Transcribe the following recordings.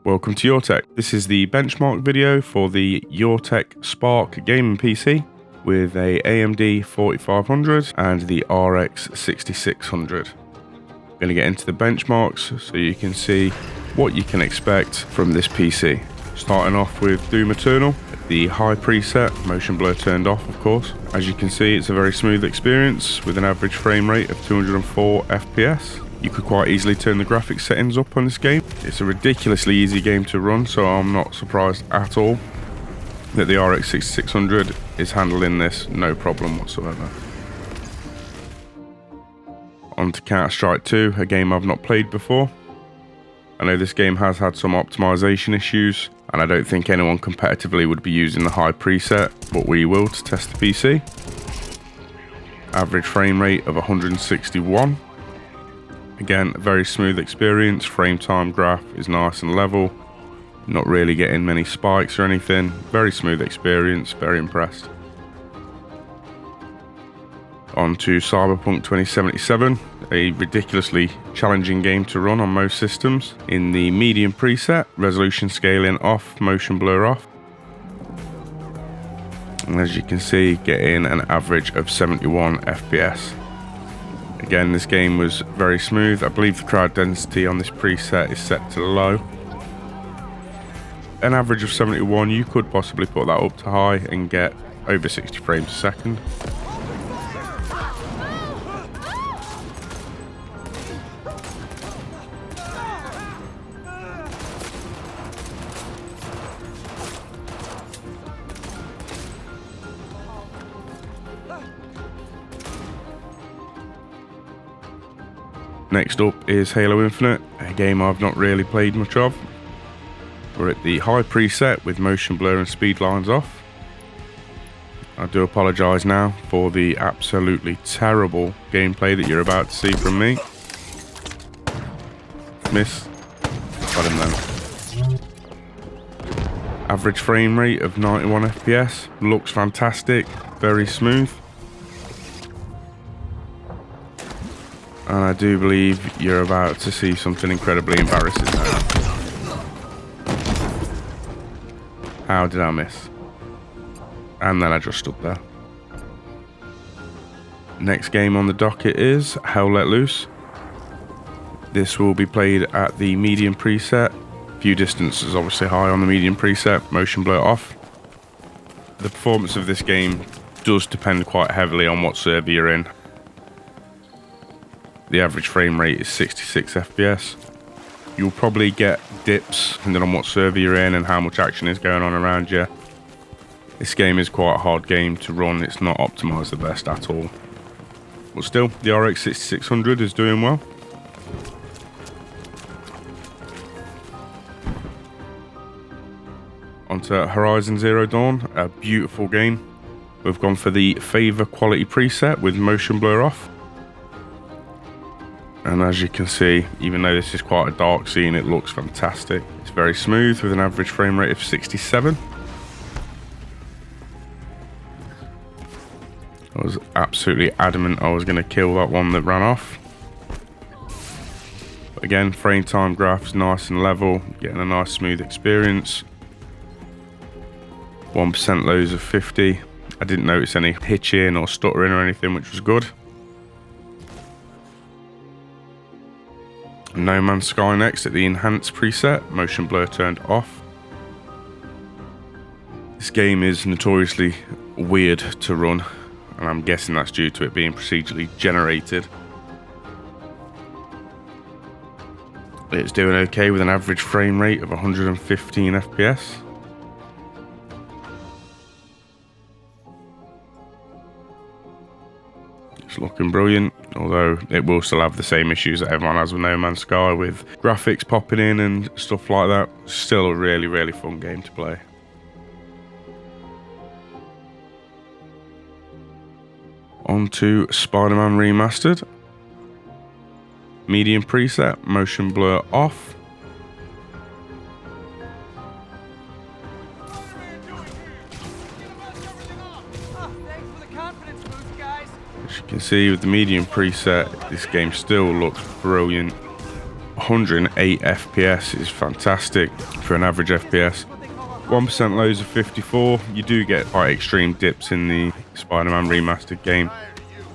Welcome to YourTech. This is the benchmark video for the YourTech Spark gaming PC with a AMD 4500 and the RX 6600. I'm going to get into the benchmarks so you can see what you can expect from this PC. Starting off with Doom Eternal, the high preset, motion blur turned off of course. As you can see, it's a very smooth experience with an average frame rate of 204 FPS. You could quite easily turn the graphics settings up on this game. It's a ridiculously easy game to run, so I'm not surprised at all that the RX 6600 is handling this no problem whatsoever. On to Counter-Strike 2, a game I've not played before. I know this game has had some optimization issues, and I don't think anyone competitively would be using the high preset, but we will to test the PC. Average frame rate of 161. Again, a very smooth experience. Frame time graph is nice and level. Not really getting many spikes or anything. Very smooth experience, very impressed. On to Cyberpunk 2077, a ridiculously challenging game to run on most systems. In the medium preset, resolution scaling off, motion blur off. And as you can see, getting an average of 71 FPS. Again, this game was very smooth. I believe the crowd density on this preset is set to low. An average of 71, you could possibly put that up to high and get over 60 frames a second. Next up is Halo Infinite, a game I've not really played much of. We're at the high preset with motion blur and speed lines off. I do apologise now for the absolutely terrible gameplay that you're about to see from me. Miss. Got him then. Average frame rate of 91 FPS. Looks fantastic, very smooth. And I do believe you're about to see something incredibly embarrassing now. How did I miss? And then I just stood there. Next game on the docket is Hell Let Loose. This will be played at the medium preset. View distance is obviously high on the medium preset, motion blur off. The performance of this game does depend quite heavily on what server you're in. The average frame rate is 66 FPS. You'll probably get dips depending on what server you're in and how much action is going on around you. This game is quite a hard game to run. It's not optimized the best at all. But still, the RX 6600 is doing well. Onto Horizon Zero Dawn, a beautiful game. We've gone for the favor quality preset with motion blur off. And as you can see, even though this is quite a dark scene, it looks fantastic. It's very smooth with an average frame rate of 67. I was absolutely adamant I was going to kill that one that ran off. But again, frame time graphs nice and level, getting a nice smooth experience. 1% lows of 50. I didn't notice any hitching or stuttering or anything, which was good. No Man's Sky next at the enhanced preset, motion blur turned off. This game is notoriously weird to run, and I'm guessing that's due to it being procedurally generated. It's doing okay with an average frame rate of 115 FPS. It's looking brilliant, although it will still have the same issues that everyone has with No Man's Sky, with graphics popping in and stuff like that. Still a really, really fun game to play. On to Spiderman Remastered. Medium preset, motion blur off. As you can see with the medium preset, this game still looks brilliant. 108 FPS is fantastic for an average FPS. 1% lows of 54. You do get quite extreme dips in the Spiderman Remastered game.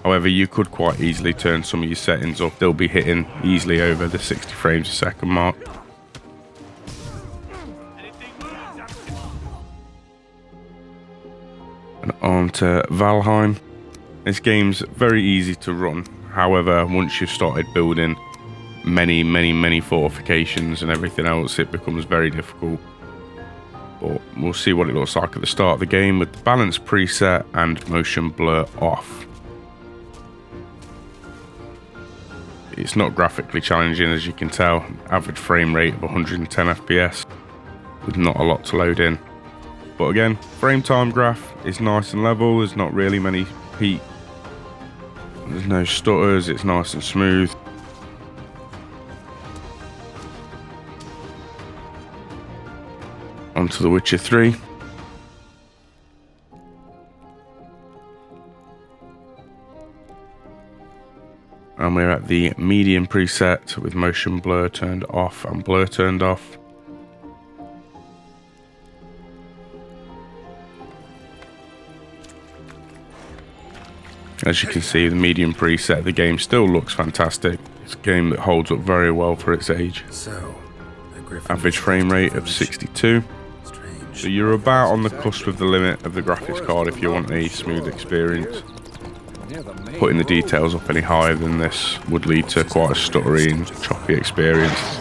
However, you could quite easily turn some of your settings up. They'll be hitting easily over the 60 frames a second mark. And on to Valheim. This game's very easy to run. However, once you've started building many fortifications and everything else, it becomes very difficult. But we'll see what it looks like at the start of the game with the balance preset and motion blur off. It's not graphically challenging, as you can tell. Average frame rate of 110 FPS with not a lot to load in. But again, frame time graph is nice and level. There's not really many peaks. There's no stutters. It's nice and smooth. On to The Witcher 3. And we're at the medium preset with motion blur turned off and blur turned off. As you can see, the medium preset, the game still looks fantastic. It's a game that holds up very well for its age. Average frame rate of 62. So you're about on the cusp of the limit of the graphics card if you want a smooth experience. Putting the details up any higher than this would lead to quite a stuttery and choppy experience.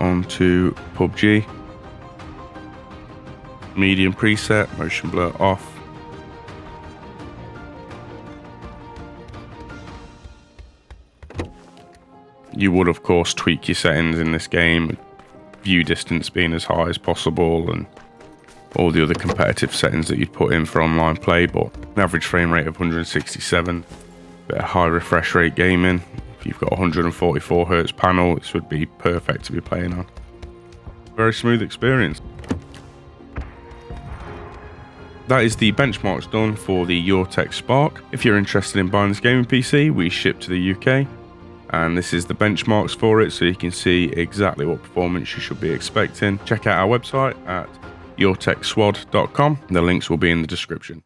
On to Pubg. Medium preset, motion blur off. You would of course tweak your settings in this game, view distance being as high as possible and all the other competitive settings that you'd put in for online play, but an average frame rate of 167, bit of high refresh rate gaming. If you've got a 144 Hz panel, this would be perfect to be playing on. Very smooth experience. That is the benchmarks done for the YourTech Spark. If you're interested in buying this gaming PC, we ship to the UK. And this is the benchmarks for it, so you can see exactly what performance you should be expecting. Check out our website at yourtechswad.com. The links will be in the description.